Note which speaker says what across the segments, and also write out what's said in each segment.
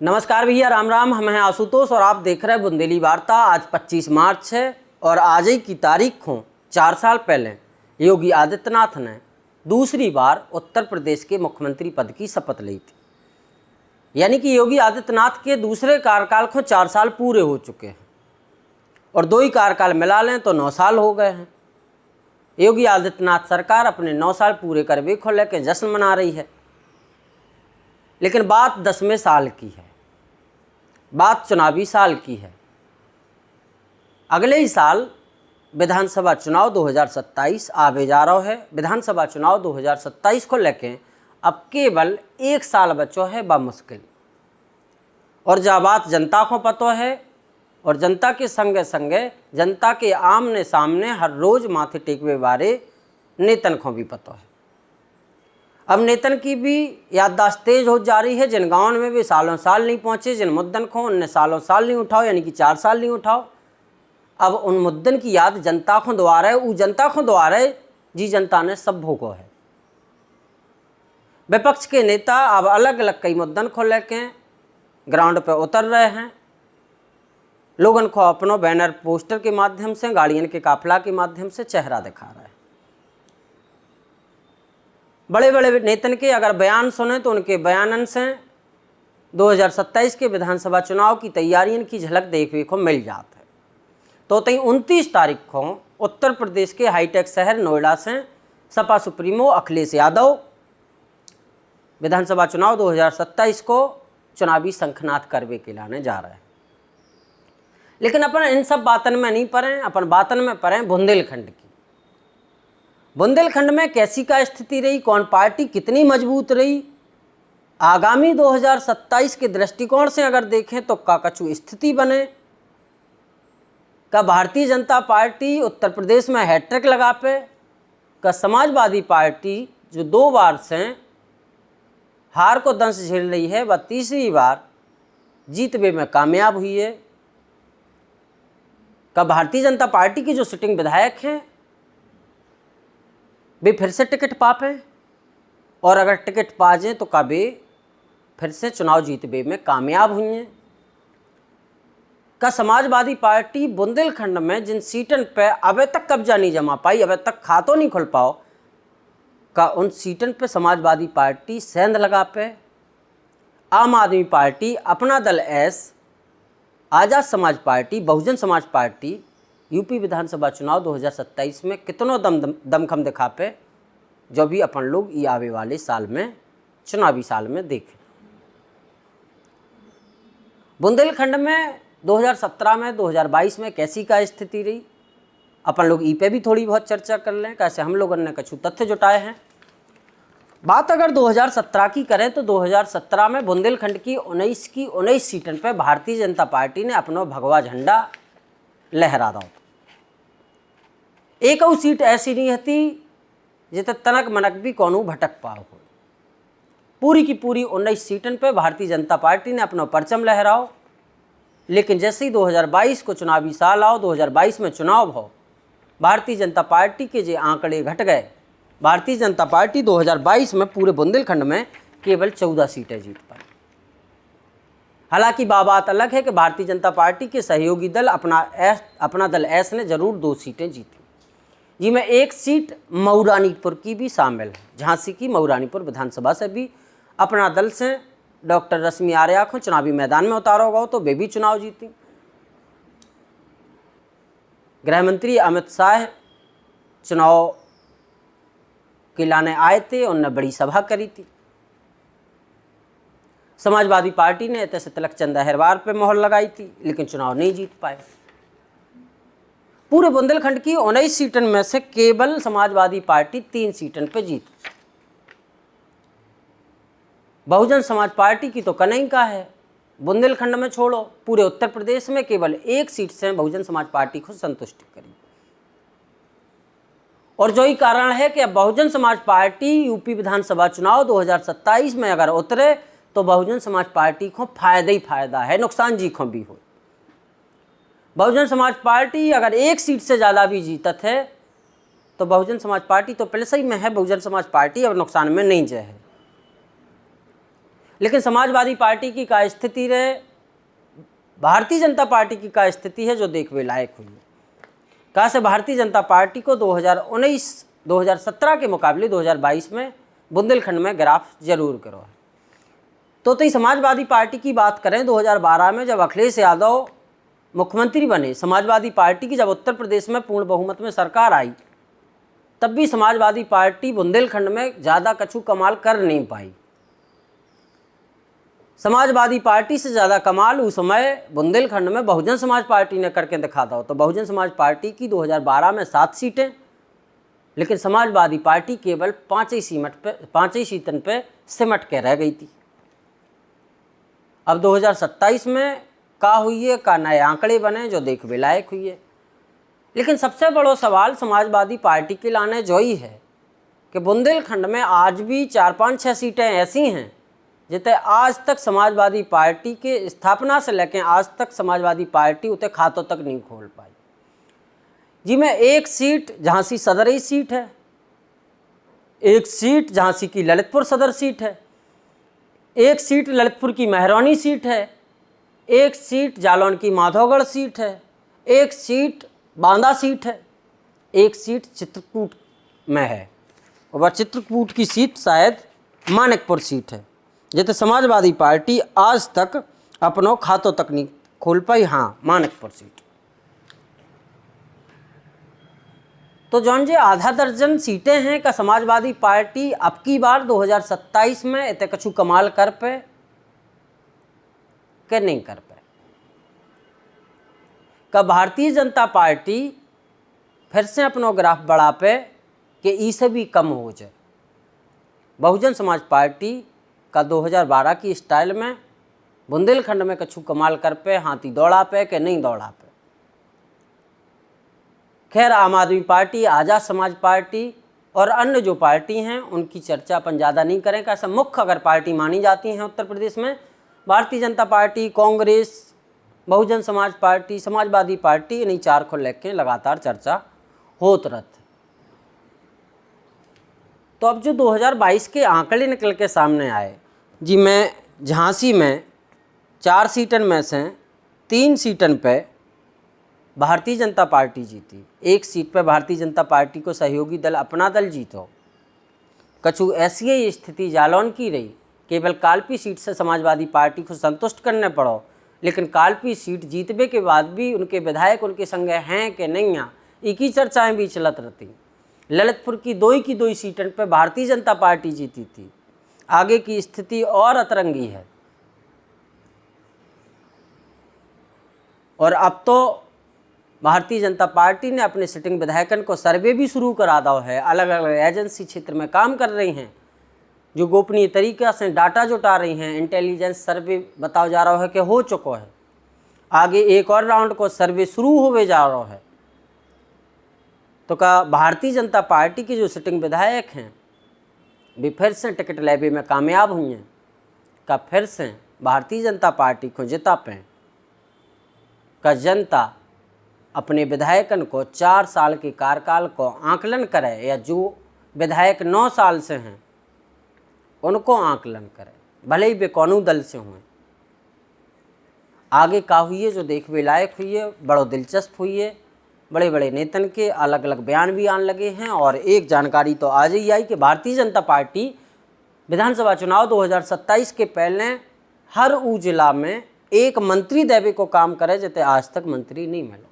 Speaker 1: नमस्कार भैया, राम राम। हम हैं आशुतोष और आप देख रहे हैं बुंदेली वार्ता। आज 25 मार्च है और आज ही की तारीख को 4 साल पहले योगी आदित्यनाथ ने दूसरी बार उत्तर प्रदेश के मुख्यमंत्री पद की शपथ ली थी। यानी कि योगी आदित्यनाथ के दूसरे कार्यकाल को 4 साल पूरे हो चुके हैं और 2 ही कार्यकाल मिला लें तो 9 साल हो गए हैं। योगी आदित्यनाथ सरकार अपने 9 साल पूरे करने को लेकर जश्न मना रही है, लेकिन बात 10वें साल की है, बात चुनावी साल की है। अगले ही साल विधानसभा चुनाव 2027 आवे जा रहा है। विधानसभा चुनाव 2027 को लेके अब केवल 1 साल बचो है बामुश्किल। और जहाँ बात जनता को पता है और जनता के संगे संगे जनता के आमने सामने हर रोज माथे टेकवे बारे नेतन को भी पता है। अब नेतन की भी याददाश्त तेज हो जा रही है। जिन गाँव में भी सालों साल नहीं पहुँचे, जिन मुद्दन को उनने सालों साल नहीं उठाओ, यानी कि 4 साल नहीं उठाओ, अब उन मुद्दन की याद जनता को द्वारा है। वो जनता को द्वारा है जी, जनता ने सब भोगो है। विपक्ष के नेता अब अलग अलग कई मुद्दन को लेके ग्राउंड पर उतर रहे हैं। लोगों को अपनों बैनर पोस्टर के माध्यम से, गाड़ियों के काफिला के माध्यम से चेहरा दिखा रहा है। बड़े बड़े नेतन के अगर बयान सुने तो उनके बयानन से 2027 के विधानसभा चुनाव की तैयारियों की झलक देखने को मिल जाता है। तो 29 तारीख को उत्तर प्रदेश के हाईटेक शहर नोएडा से सपा सुप्रीमो अखिलेश यादव विधानसभा चुनाव 2027 को चुनावी शंखनाद करवे के लाने जा रहे हैं। लेकिन अपन इन सब बातन में नहीं पड़े, अपन बातन में पड़े बुंदेलखंड की। बुंदेलखंड में कैसी का स्थिति रही, कौन पार्टी कितनी मजबूत रही, आगामी 2027 के दृष्टिकोण से अगर देखें तो का कछु स्थिति बने, का भारतीय जनता पार्टी उत्तर प्रदेश में हैट्रिक लगा पे, का समाजवादी पार्टी जो 2 बार से हार को दंश झेल रही है वह तीसरी बार जीतने में कामयाब हुई है, का भारतीय जनता पार्टी की जो सिटिंग विधायक हैं वे फिर से टिकट पापें और अगर टिकट पा जाएँ तो कभी फिर से चुनाव जीतने में कामयाब हुई हैं। का समाजवादी पार्टी बुंदेलखंड में जिन सीटन पे अभी तक कब्जा नहीं जमा पाई, अभी तक खातों नहीं खुल पाओ, का उन सीटन पे समाजवादी पार्टी सेंध लगा पे। आम आदमी पार्टी, अपना दल एस, आज़ाद समाज party, Bahujan Samaj party UP विधानसभा चुनाव 2027 में कितनों दमखम दिखा पे, जो भी अपन लोग ये आवे वाले साल में चुनावी साल में देखें। बुंदेलखंड में 2017 में 2022 में कैसी का स्थिति रही, अपन लोग ई पे भी थोड़ी बहुत चर्चा कर लें। कैसे हम लोगों ने कुछ तथ्य जुटाए हैं। बात अगर 2017 की करें तो 2017 में बुंदेलखंड की 19 सीटन पर भारतीय जनता पार्टी ने अपना भगवा झंडा लहरा दो। एक और सीट ऐसी नहीं थी जिते तनक मनक भी कौनू भटक पाओ हो। पूरी की पूरी 19 सीटन पे भारतीय जनता पार्टी ने अपना परचम लहराओ। लेकिन जैसे ही 2022 को चुनावी साल आओ, 2022 में चुनाव हो, भारतीय जनता पार्टी के जो आंकड़े घट गए। भारतीय जनता पार्टी 2022 में पूरे बुंदेलखंड में केवल 14 सीटें जीत पाई। हालांकि बात अलग है कि भारतीय जनता पार्टी के सहयोगी दल अपना दल एस ने जरूर 2 सीटें जीती, जिसमें 1 सीट मऊरानीपुर की भी शामिल है। झांसी की मऊरानीपुर विधानसभा से भी अपना दल से डॉक्टर रश्मि आर्या को चुनावी मैदान में उतारा होगा तो वे भी चुनाव जीती। गृह मंत्री अमित शाह चुनाव के लाने आए थे, उन्होंने बड़ी सभा करी थी। समाजवादी पार्टी ने ऐसे तिलक चंद अहिरवार पे मोहर लगाई थी, लेकिन चुनाव नहीं जीत पाए। पूरे बुंदेलखंड की 19 सीटन में से केवल समाजवादी पार्टी 3 सीटन पे जीती। बहुजन समाज पार्टी की तो कनई का है, बुंदेलखंड में छोड़ो पूरे उत्तर प्रदेश में केवल 1 सीट से बहुजन समाज पार्टी को संतुष्ट करी। और जो ही कारण है कि अब बहुजन समाज पार्टी यूपी विधानसभा चुनाव 2027 में अगर उतरे तो बहुजन समाज पार्टी को फायदा ही फायदा है, नुकसान जी को भी हो। बहुजन समाज पार्टी अगर 1 सीट से ज़्यादा भी जीतत है तो बहुजन समाज पार्टी तो प्लस ही में है, बहुजन समाज पार्टी अब नुकसान में नहीं जाए है। लेकिन समाजवादी पार्टी की क्या स्थिति रहे, भारतीय जनता पार्टी की क्या स्थिति है जो देखने लायक हुई है। कहा से भारतीय जनता पार्टी को 2017 के मुकाबले 2022 में बुंदेलखंड में ग्राफ जरूर करो है। तो समाजवादी पार्टी की बात करें, 2012 में जब अखिलेश यादव मुख्यमंत्री बने, समाजवादी पार्टी की जब उत्तर प्रदेश में पूर्ण बहुमत में सरकार आई, तब भी समाजवादी पार्टी बुंदेलखंड में ज़्यादा कछु कमाल कर नहीं पाई। समाजवादी पार्टी से ज़्यादा कमाल उस समय बुंदेलखंड में बहुजन समाज पार्टी ने करके दिखा था। तो बहुजन समाज पार्टी की 2012 में 7 सीटें, लेकिन समाजवादी पार्टी केवल 5 ही सीटन पे सिमट के रह गई थी। अब 2027 में का हुई है, का नए आंकड़े बने जो देखने लायक हुई है। लेकिन सबसे बड़ा सवाल समाजवादी पार्टी के लाने जो ही है कि बुंदेलखंड में आज भी 4, 5, 6 सीटें ऐसी हैं जिते आज तक समाजवादी पार्टी के स्थापना से लेकर आज तक समाजवादी पार्टी उते खातों तक नहीं खोल पाई। जी में एक सीट झांसी सदर ही सीट है, एक सीट झांसी की ललितपुर सदर सीट है, एक सीट ललितपुर की मेहरौनी सीट है, एक सीट जालौन की माधोगढ़ सीट है, एक सीट बांदा सीट है, एक सीट चित्रकूट में है और वह चित्रकूट की सीट शायद मानिकपुर सीट है, जिसे समाजवादी पार्टी आज तक अपनों खातों तक नहीं खोल पाई। हाँ, मानिकपुर सीट। तो जौन जी आधा दर्जन सीटें हैं का समाजवादी पार्टी अब की बार 2027 में इतने कछु कमाल कर पे के नहीं कर पाए। का भारतीय जनता पार्टी फिर से अपनो ग्राफ बढ़ा पे कि इससे भी कम हो जाए। बहुजन समाज पार्टी का 2012 की स्टाइल में बुंदेलखंड में कछु कमाल कर पे, हाथी दौड़ा पे कि नहीं दौड़ा पे। खैर, आम आदमी पार्टी, आज़ाद समाज पार्टी और अन्य जो पार्टी हैं उनकी चर्चा अपन ज़्यादा नहीं करें। कैसे मुख्य अगर पार्टी मानी जाती हैं उत्तर प्रदेश में Bharatiya Janata party, Congress, Bahujan Samaj party, Samajwadi party, इन्हीं 4 को लेकर लगातार चर्चा होत रहती। तो अब जो 2022 के आंकड़े निकल के सामने आए जी, मैं झांसी में 4 सीटन में से 3 सीटन पे भारतीय जनता पार्टी जीती, 1 सीट पे भारतीय जनता पार्टी को सहयोगी दल अपना दल जीतो। कछु ऐसी ही स्थिति जालौन की रही, केवल कालपी सीट से समाजवादी पार्टी को संतुष्ट करने पड़ो, लेकिन कालपी सीट जीतने के बाद भी उनके विधायक उनके संग हैं कि नहीं हैं, एक ही चर्चाएँ भी चलत रहती। ललितपुर की 2 सीटन पर भारतीय जनता पार्टी जीती थी। आगे की स्थिति और अतरंगी है और अब तो भारतीय जनता पार्टी ने अपने सिटिंग विधायकन को सर्वे भी शुरू करा दो है। अलग अलग एजेंसी क्षेत्र में काम कर रही हैं जो गोपनीय तरीक़े से डाटा जुटा रही हैं। इंटेलिजेंस सर्वे बताओ जा रहा है कि हो चुका है, आगे एक और राउंड को सर्वे शुरू होवे जा रहा है। तो का भारतीय जनता पार्टी के जो सिटिंग विधायक हैं भी फिर से टिकट लेवे में कामयाब हुई हैं, का फिर से भारतीय जनता पार्टी को जिता पाएँ, का जनता अपने विधायकन को 4 साल के कार्यकाल को आकलन करे या जो विधायक 9 साल से हैं उनको आकलन करे, भले ही वे कौनू दल से हुए। आगे का हुई है जो देखने लायक हुई है, बड़ो दिलचस्प हुई है। बड़े बड़े नेतन के अलग अलग बयान भी आने लगे हैं और एक जानकारी तो आज ही आई कि भारतीय जनता पार्टी विधानसभा चुनाव 2027 के पहले हर ऊ जिला में एक मंत्री देवे को काम करे जिते आज तक मंत्री नहीं मिले।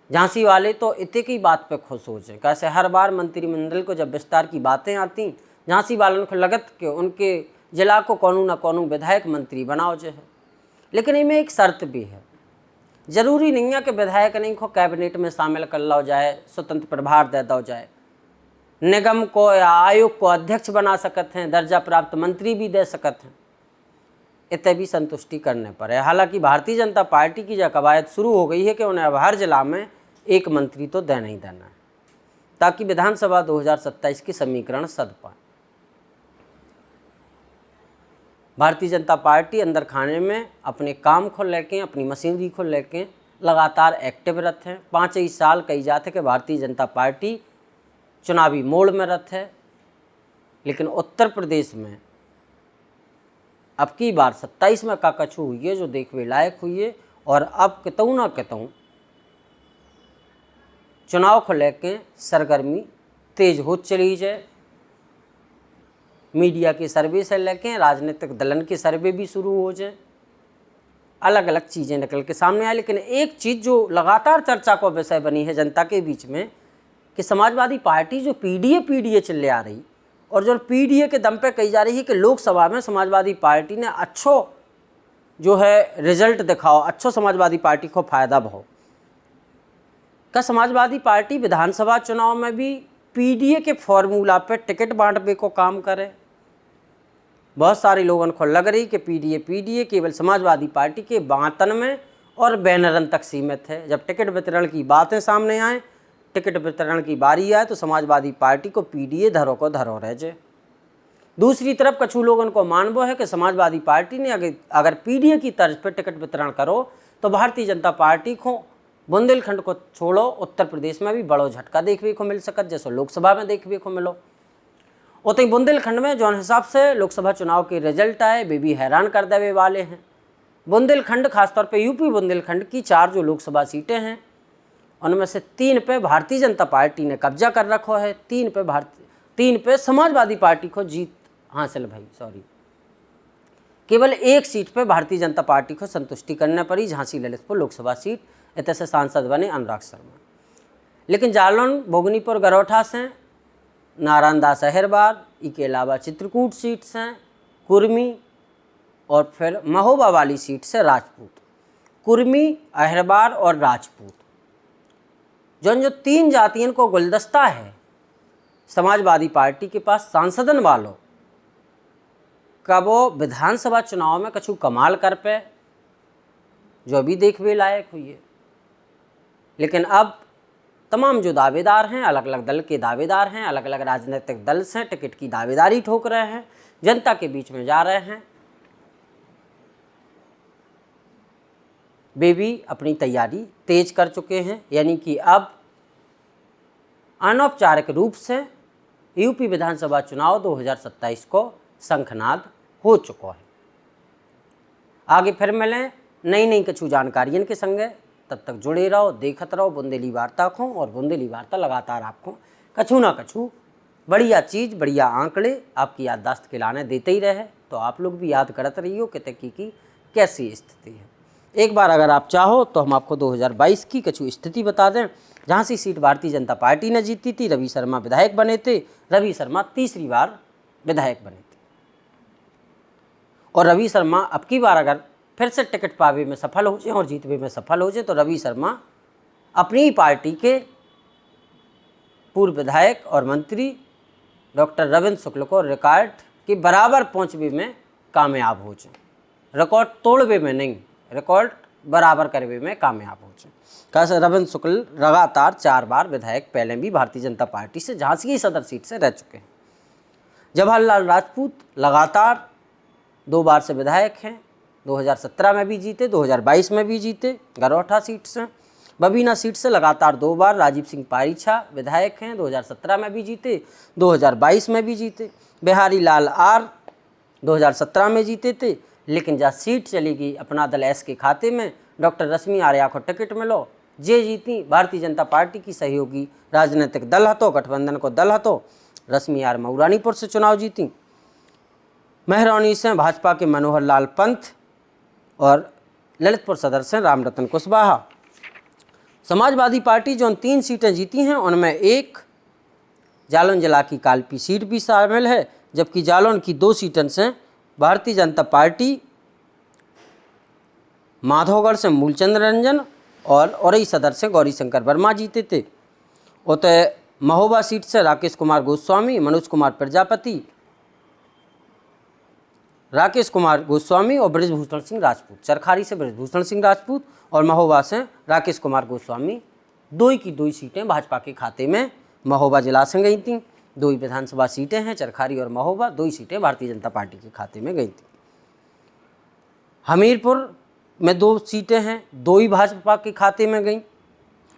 Speaker 1: झांसी वाले तो इतने की बात पे खुश हो जाए, कैसे हर बार मंत्रिमंडल को जब विस्तार की बातें आती झांसी वालों को लगत कि उनके जिला को कौनू ना कौनू विधायक मंत्री बनाओ जो है। लेकिन इनमें एक शर्त भी है, जरूरी नहीं है कि विधायक नहीं को कैबिनेट में शामिल कर लो जाए, स्वतंत्र प्रभार दे दो जाए, निगम को या आयोग को अध्यक्ष बना सकते हैं, दर्जा प्राप्त मंत्री भी दे सकते हैं, इतने भी संतुष्टि करने पर है। हालांकि भारतीय जनता पार्टी की जो कवायद शुरू हो गई है कि उन्हें अब हर जिला में एक मंत्री तो देना ही देना है ताकि विधानसभा 2027 की समीकरण सध पाए। भारतीय जनता पार्टी अंदर खाने में अपने काम को लेके, अपनी मशीनरी को लेके लगातार एक्टिव रहते हैं। 5 ही साल कही जाते कि भारतीय जनता पार्टी चुनावी मोड़ में रहते है, लेकिन उत्तर प्रदेश में अब की बार 27 में का कछु हुई है जो देखवे लायक हुई है। और अब कितऊ ना कितऊ चुनाव को लेके सरगर्मी तेज हो चली जाए। मीडिया के सर्वे से लेके राजनीतिक दलन के सर्वे भी शुरू हो जाए, अलग अलग चीज़ें निकल के सामने आए। लेकिन एक चीज़ जो लगातार चर्चा का विषय बनी है जनता के बीच में कि समाजवादी पार्टी जो पीडीए चले आ रही और जो पीडीए के दम पे कही जा रही है कि लोकसभा में समाजवादी पार्टी ने अच्छो जो है रिजल्ट दिखाओ, अच्छो समाजवादी पार्टी को फायदा भाओ। क्या समाजवादी पार्टी विधानसभा चुनाव में भी पीडीए के फॉर्मूला पे टिकट बांटने को काम करे? बहुत सारे लोगों को लग रही कि पीडीए केवल समाजवादी पार्टी के बांटन में और बैनरन तक सीमित है। जब टिकट वितरण की बातें सामने आए, टिकट वितरण की बारी आए, तो समाजवादी पार्टी को पीडीए धरो को धरो रह जाए। दूसरी तरफ कछु लोगों को मानवो है कि समाजवादी पार्टी ने अगर पीडीए की तर्ज पर टिकट वितरण करो तो भारतीय जनता पार्टी को बुंदेलखंड को छोड़ो उत्तर प्रदेश में भी बड़ो झटका देखने को मिल सकत, जैसे लोकसभा में देखने को मिलो। उतई बुंदेलखंड में जो हिसाब से लोकसभा चुनाव के रिजल्ट आए वे भी हैरान कर देवे वाले हैं। बुंदेलखंड खासतौर पे यूपी बुंदेलखंड की 4 जो लोकसभा सीटें हैं उनमें से 3 पे भारतीय जनता पार्टी ने कब्जा कर रखा है, 3 पे समाजवादी पार्टी को जीत हासिल भई। केवल 1 सीट पे भारतीय जनता पार्टी को संतुष्टि करने पड़ी, झांसी ललितपुर लोकसभा सीट। इतने से सांसद बने अनुराग शर्मा। लेकिन जालौन भोगनीपुर गरौठा से नारायण दास अहिरबार, इसके अलावा चित्रकूट सीट से कुर्मी और फिर महोबा वाली सीट से राजपूत। कुर्मी, अहिरबार और राजपूत जो 3 जातियों को गुलदस्ता है समाजवादी पार्टी के पास सांसदन वालों का, वो विधानसभा चुनाव में कछु कमाल कर पे जो भी देखने लायक हुई है। लेकिन अब तमाम जो दावेदार हैं, अलग अलग दल के दावेदार हैं, अलग अलग राजनीतिक दल से टिकट की दावेदारी ठोक रहे हैं, जनता के बीच में जा रहे हैं। वे भी अपनी तैयारी तेज कर चुके हैं, यानी कि अब अनौपचारिक रूप से यूपी विधानसभा चुनाव 2027 को शंखनाद हो चुका है। आगे फिर मिलें नई कछु जानकारियों के संगे, तब तक जुड़े रहो, देखत रहो बुंदेली वार्ता को। और बुंदेली वार्ता लगातार आपको कछु ना कछु बढ़िया चीज़, बढ़िया आंकड़े आपकी याददाश्त के लाने देते ही रहे, तो आप लोग भी याद करते रहिए कि तक की कैसी स्थिति है। एक बार अगर आप चाहो तो हम आपको 2022 की कछु स्थिति बता दें। झांसी सीट भारतीय जनता पार्टी ने जीती थी, रवि शर्मा विधायक बने थे। रवि शर्मा तीसरी बार विधायक बने थे और रवि शर्मा अब की बार अगर फिर से टिकट पावे में सफल हो जाए और जीतवे में सफल हो जाए तो रवि शर्मा अपनी पार्टी के पूर्व विधायक और मंत्री डॉक्टर रविंद्र शुक्ल को रिकॉर्ड के बराबर पहुँचवे में कामयाब हो जाए। रिकॉर्ड तोड़वे में नहीं, रिकॉर्ड बराबर करवे में कामयाब हो जाए। कैसे रविंद्र शुक्ल लगातार 4 बार विधायक पहले भी भारतीय जनता पार्टी से झांसी की सदर सीट से रह चुके हैं। जवाहरलाल राजपूत लगातार 2 बार से विधायक हैं, 2017 में भी जीते, 2022 में भी जीते गरौठा सीट से। बबीना सीट से लगातार 2 बार राजीव सिंह पारीछा विधायक हैं, 2017 में भी जीते, 2022 में भी जीते। बिहारी लाल आर 2017 में जीते थे, लेकिन जहाँ सीट चली गई अपना दल एस के खाते में, डॉक्टर रश्मि आर्या को टिकट मिलो, जे जीती भारतीय जनता पार्टी की सहयोगी राजनीतिक दल हतो, गठबंधन को दल हतो। रश्मि आर मऊरानीपुर से चुनाव जीती। महरौनी से भाजपा के मनोहर लाल पंथ और ललितपुर सदर से रामरतन कुशवाहा। समाजवादी पार्टी जो 3 सीटें जीती हैं उनमें एक जालौन जिला की कालपी सीट भी शामिल है, जबकि जालौन की 2 सीटों से भारतीय जनता पार्टी माधोगढ़ से मूलचंद रंजन और औरई सदर से गौरी शंकर वर्मा जीते थे। उतः महोबा सीट से राकेश कुमार गोस्वामी, मनोज कुमार प्रजापति, राकेश कुमार गोस्वामी और ब्रजभूषण सिंह राजपूत। चरखारी से ब्रजभूषण सिंह राजपूत और महोबा से राकेश कुमार गोस्वामी। 2 की 2 सीटें भाजपा के खाते में महोबा जिला से गई थी। 2 विधानसभा सीटें हैं, चरखारी और महोबा, 2 सीटें भारतीय जनता पार्टी के खाते में गई थी। हमीरपुर में 2 सीटें हैं, 2 ही भाजपा के खाते में गई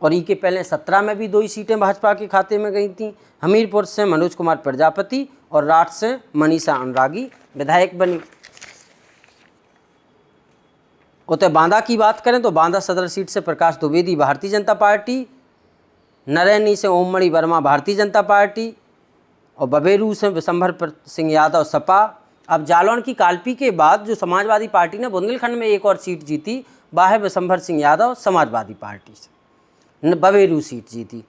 Speaker 1: और ई के पहले 17 में भी 2 ही सीटें भाजपा के खाते में गई थी। हमीरपुर से मनोज कुमार प्रजापति और राठ से मनीषा अनुरागी विधायक बनी। उतने बांदा की बात करें तो बांदा सदर सीट से प्रकाश द्विवेदी भारतीय जनता पार्टी, नरैनी से ओममणि वर्मा भारतीय जनता पार्टी और बबेरू से विशंभर सिंह यादव सपा। अब जालौन की कालपी के बाद जो समाजवादी पार्टी ने बुंदेलखंड में एक और सीट जीती, वह है विशंभर सिंह यादव समाजवादी पार्टी से बबेरू सीट जीती।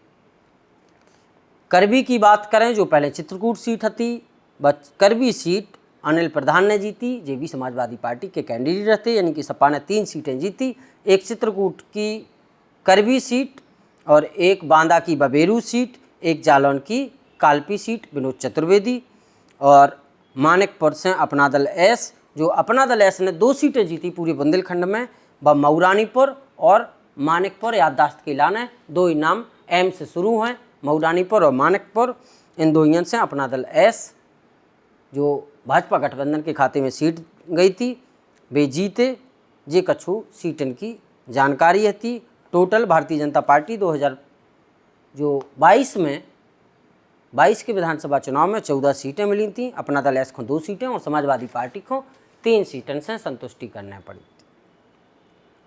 Speaker 1: करबी की बात करें जो पहले चित्रकूट सीट थी, करबी सीट अनिल प्रधान ने जीती, जो भी समाजवादी पार्टी के कैंडिडेट थे, यानी कि सपा ने 3 सीटें जीती, एक चित्रकूट की करबी सीट और एक बांदा की बबेरू सीट, एक जालौन की कालपी सीट विनोद चतुर्वेदी, और मानिकपुर से अपना दल एस, जो अपना दल एस ने 2 सीटें जीती पूरे बुंदेलखंड में, वह मऊरानीपुर और मानिकपुर। याददाश्त के लाने 2 ही नाम एम से शुरू हैं, मऊरानीपुर और मानिकपुर, इन 2 से अपना दल एस जो भाजपा गठबंधन के खाते में सीट गई थी वे जीते। ये कछु सीटन की जानकारी थी। टोटल भारतीय जनता पार्टी 2022 के विधानसभा चुनाव में 14 सीटें मिली थी, अपना दल एस को 2 सीटें और समाजवादी पार्टी को 3 सीटों से संतुष्टि करनी पड़ी थी।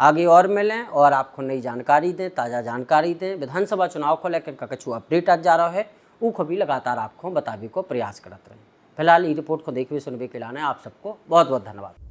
Speaker 1: आगे और मिलें और आपको नई जानकारी दें, ताज़ा जानकारी दें, विधानसभा चुनाव को लेकर कछु अपडेट आज जा रहा है, वो भी लगातार आपको बताने को प्रयास करते रहें। फिलहाल ये रिपोर्ट को देखिए सुनने के लाने आप सबको बहुत बहुत धन्यवाद।